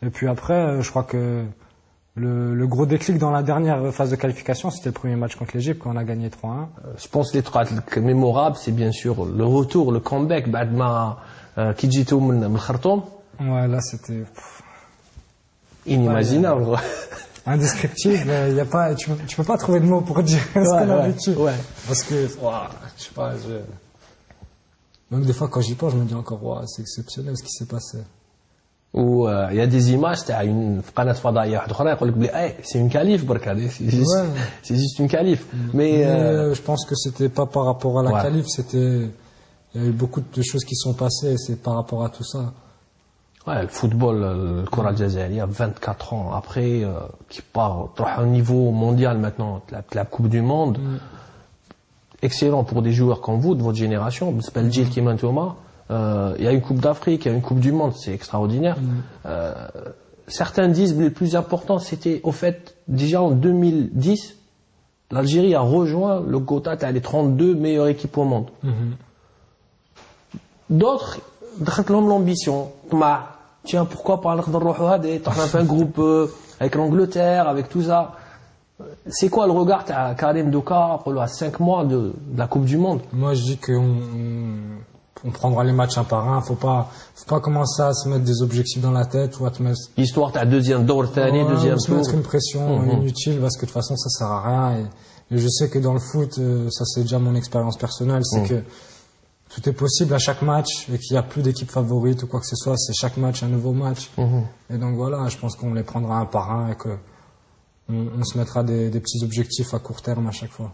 Et puis après, je crois que le gros déclic dans la dernière phase de qualification, c'était le premier match contre l'Égypte quand on a gagné 3-1. Je pense que les trois mémorables, c'est bien sûr le retour, le comeback, بعد qui جيتوا من الخرطوم. Ouais, là c'était inimaginable. Indescriptible, y a pas, tu peux pas trouver de mots pour dire ce qu'on a vécu. Ouais. Parce que, je sais pas, même des fois quand j'y pense, je me dis encore, c'est exceptionnel ce qui s'est passé. Ou il y a des images, c'est une قناة فضائية واحدة أخرى يقول لك بلي c'est une qualif برك هذه, c'est juste une qualif. Mais je pense que c'était pas par rapport à la qualif, il y a eu beaucoup de choses qui sont passées, et c'est par rapport à tout ça. Ouais, le football, le الكرة الجزائرية 24 ans après qui part à un niveau mondial maintenant, la Coupe du Monde. Excellent pour des joueurs comme vous de votre génération. بالنسبة للجيل كيما نتوما, il y a une Coupe d'Afrique, il y a une Coupe du Monde, c'est extraordinaire. Certains disent que le plus important, c'était au fait, déjà en 2010, l'Algérie a rejoint le quota des 32 meilleures équipes au monde. D'autres, ont l'ambition. Tiens, pourquoi pas on a fait un groupe avec l'Angleterre, avec tout ça. C'est quoi le regard à Karim Doka à 5 mois de la Coupe du Monde? Moi, je dis on prendra les matchs un par un. Faut pas commencer à se mettre des objectifs dans la tête ou à te mettre. Histoire t'as deuxième tour, deuxième se tour. mettre une pression inutile parce que de toute façon ça sert à rien. Et je sais que dans le foot, ça c'est déjà mon expérience personnelle, c'est que tout est possible à chaque match et qu'il n'y a plus d'équipe favorite ou quoi que ce soit. C'est chaque match un nouveau match. Et donc voilà, je pense qu'on les prendra un par un et que on se mettra des petits objectifs à court terme à chaque fois.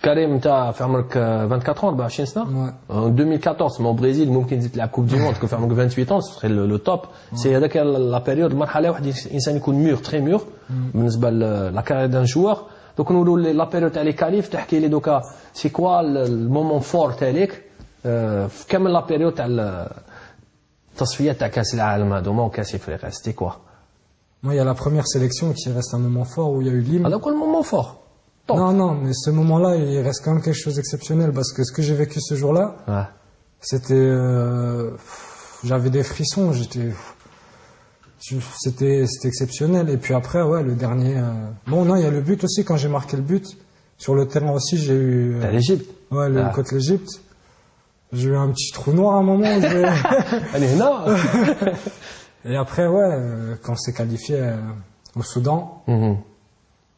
Karim, tu as fait 24 ans, 24 ans. Ouais. En 2014, mais au Brésil, ممكن تزيد la Coupe du Monde, que faire 28 ans, ce serait le top. C'est هذاك la période مرحلة واحد الإنسان يكون mûr, très mûr, بالنسبة la carrière d'un joueur. Donc nous la période تاع les qualifs, تحكي لي دوكا, c'est quoi le moment fort تاعك في كامل la période تاع التصفيات تاع كأس العالم هذوما وكأس إفريقيا, c'était quoi? Moi, il y a la première sélection qui reste un moment fort où il y a eu l'hymne. Alors, quel moment fort? Top. Non, mais ce moment-là, il reste quand même quelque chose d'exceptionnel parce que ce que j'ai vécu ce jour-là, c'était, j'avais des frissons, c'était exceptionnel. Et puis après, le dernier, non, il y a le but aussi quand j'ai marqué le but sur le terrain aussi, j'ai eu. T'as l'Égypte. Ouais, contre l'Égypte. J'ai eu un petit trou noir à un moment. Allez, non. Et après, quand on s'est qualifié au Soudan,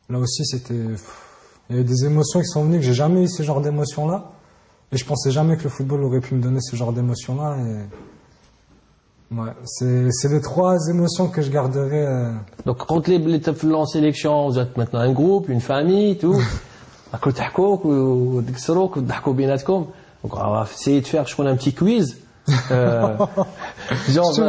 là aussi, il y a eu des émotions qui sont venues que j'ai jamais eu ce genre d'émotions-là. Et je pensais jamais que le football aurait pu me donner ce genre d'émotions-là. C'est les trois émotions que je garderai. Donc, quand les t'as en sélection, vous êtes maintenant un groupe, une famille, tout. À côté تحكوك وتكسروك وتضحكوا بيناتكم. Donc, on va essayer de faire, je crois, un petit quiz. genre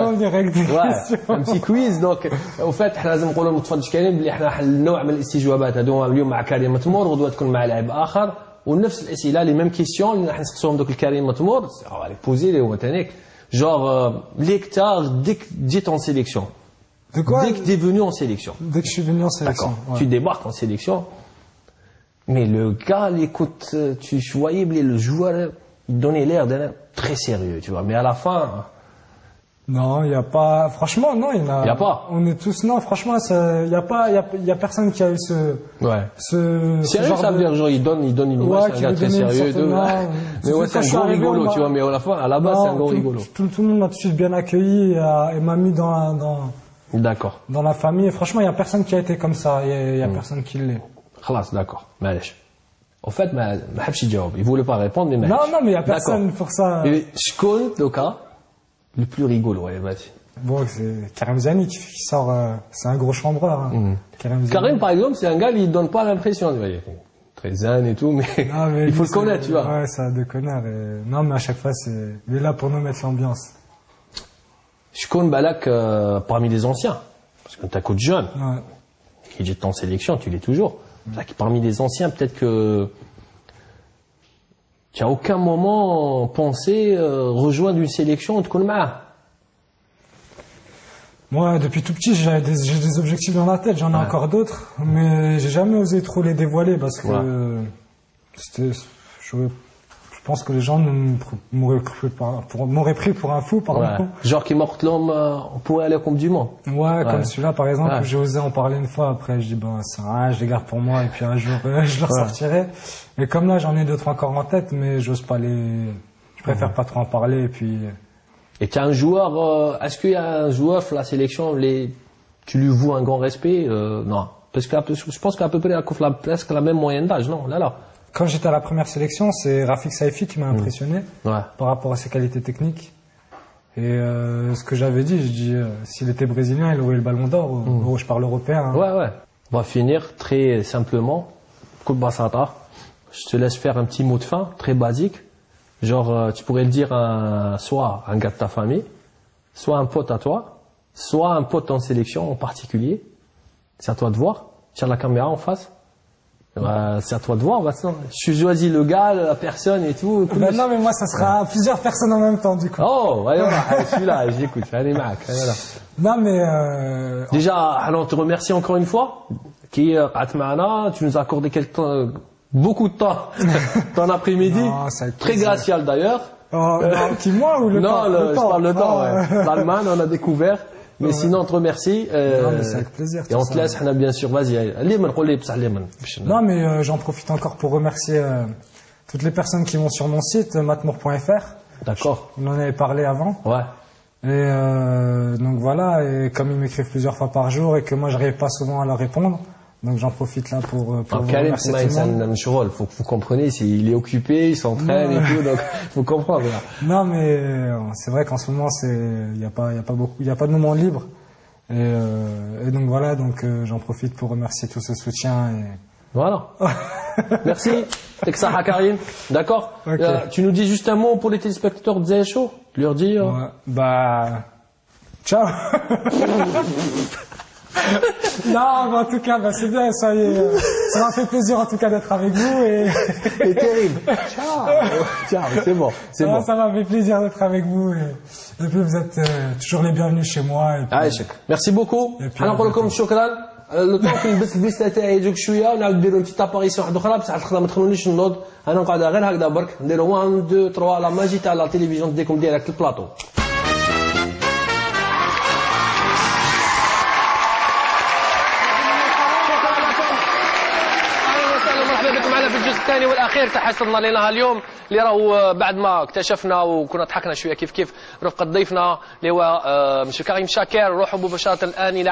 un petit quiz. Donc au fait احنا لازم نقولوا للمتفرج كريم بلي احنا حل نوع من الاستجوابات هذوما اليوم مع كريم متمور وغدوه تكون مع لاعب اخر ونفس الاسئله لي ميم كيسيون اللي راح نسقسوهم دوك الكريم متمور على بوزي لي هو ثانيك genre lecteur dès que tu es en sélection. De quoi? Dès que tu es venu en sélection. Dès que je suis venu en sélection. Tu débarques en sélection. Mais le gars, écoute, tu voyais le joueur, il donnait l'air d'être très sérieux, tu vois. Mais à la fin. Non, il n'y a pas. Franchement, non, il y en a. Il n'y a pas. On est tous. Non, franchement, il y a personne qui a eu ce. Ouais. Sérieux, ça veut dire, genre, il donne une image, c'est un gars très sérieux et tout. Mais ouais, c'est un gros rigolo, tu vois. Mais à la fin, à la base, c'est un gros rigolo. Tout le monde m'a tout de suite bien accueilli et m'a mis D'accord. Dans la famille. Et franchement, il n'y a personne qui a été comme ça. Il n'y a personne qui l'est. خلاص, d'accord. معليش. Au fait, ما حبش يجاوب. Il voulait pas répondre, mais Non, mais il n'y a personne pour ça. شكون دوكا le plus rigolo, ouais, vas-y. Bon, c'est Karim Zani qui sort, c'est un gros chambreur. Hein. Karim, par exemple, c'est un gars, il donne pas l'impression, tu vois, très zen et tout, mais il faut le connaître, tu vois. Ouais, c'est un déconneur. Non, mais à chaque fois, il est là pour nous mettre l'ambiance. شكون بالك parmi les anciens, parce que t'as coach jeune, qui est en sélection, tu l'es toujours. Parmi les anciens, peut-être que tu n'as aucun moment pensé rejoindre une sélection de Koulma. Moi, depuis tout petit, j'ai des objectifs dans la tête, j'en ai encore d'autres, mais j'ai jamais osé trop les dévoiler parce que je pense que les gens m'auraient pris pour un fou, pardon. Ouais. Genre qui mord l'homme, on pourrait aller au Coupe du Monde. Ouais, comme celui-là par exemple, j'ai osé en parler une fois, après je dis ben c'est rien, je les garde pour moi et puis un jour je leur sortirai. Et comme là j'en ai d'autres encore en tête, mais j'ose pas je préfère pas trop en parler et puis... Et tu as un joueur, est-ce qu'il y a un joueur la sélection, tu lui voues un grand respect? Non. Parce que je pense qu'à peu près presque la même moyenne d'âge, non? Là. Quand j'étais à la première sélection, c'est Rafik Saifi qui m'a impressionné par rapport à ses qualités techniques. Et ce que j'avais dit, je dis, s'il était brésilien, il aurait eu le ballon d'or. Je parle européen. Hein. Ouais. On va finir très simplement. Coupe Bassata. Je te laisse faire un petit mot de fin, très basique. Genre, tu pourrais le dire soit un gars de ta famille, soit un pote à toi, soit un pote en sélection en particulier. C'est à toi de voir. Tiens la caméra en face. C'est à toi de voir maintenant. Je choisis le gars, la personne et tout. Non, mais moi, ça sera plusieurs personnes en même temps, du coup. Oh, voilà, celui-là, j'écoute. Allez, Mac. Voilà. Non, mais déjà, alors, on te remercie encore une fois. Tu nous as accordé beaucoup de temps, ton après-midi. Très glacial d'ailleurs. Non, qui moi ou le temps? Non, je parle le temps. L'Allemagne, on a découvert. Mais sinon, on te remercie. Non, mais c'est avec plaisir. Et on te laisse, bien sûr. Vas-y. Non, mais j'en profite encore pour remercier toutes les personnes qui vont sur mon site, matmour.fr. D'accord. On en avait parlé avant. Ouais. Et donc voilà, et comme ils m'écrivent plusieurs fois par jour et que moi, j'arrive pas souvent à leur répondre. Donc j'en profite là pour vous remercier tout le monde. Faut que vous compreniez, il est occupé, il s'entraîne et tout, donc faut comprendre. Là. Non, mais c'est vrai qu'en ce moment il y a pas de moment libre. Et donc voilà, j'en profite pour remercier tout ce soutien. Et... Voilà. Merci. Teksaha Karim. D'accord. Okay. Tu nous dis juste un mot pour les téléspectateurs de Zé Show. Tu leur dis. Ciao. Non, mais en tout cas, c'est bien, ça m'a fait plaisir en tout cas d'être avec vous C'est terrible. Ciao, c'est bon. Ça m'a fait plaisir d'être avec vous et puis vous êtes toujours les bienvenus chez moi. Merci beaucoup. أنا نقول لكم شكرا. لو طون كنلبس الفيستا تاعي يجوك شويه ونعاود نديرو بتيت اباريسيون واحده اخرى بصح الخدمه ما تخلونيش نوض انا نقعد غير هكذا برك نديرو 1 2 3 لا ماجي تاع لا تيليفزيون تديكم ديريكت البلاطو معنا في الجزء الثاني والاخير تاع حصتنا لنا اليوم اللي راهو بعد ما اكتشفنا وكنا ضحكنا شويه كيف رفقه ضيفنا اللي هو مشي كريم شاكر. نروحوا مباشره الان الى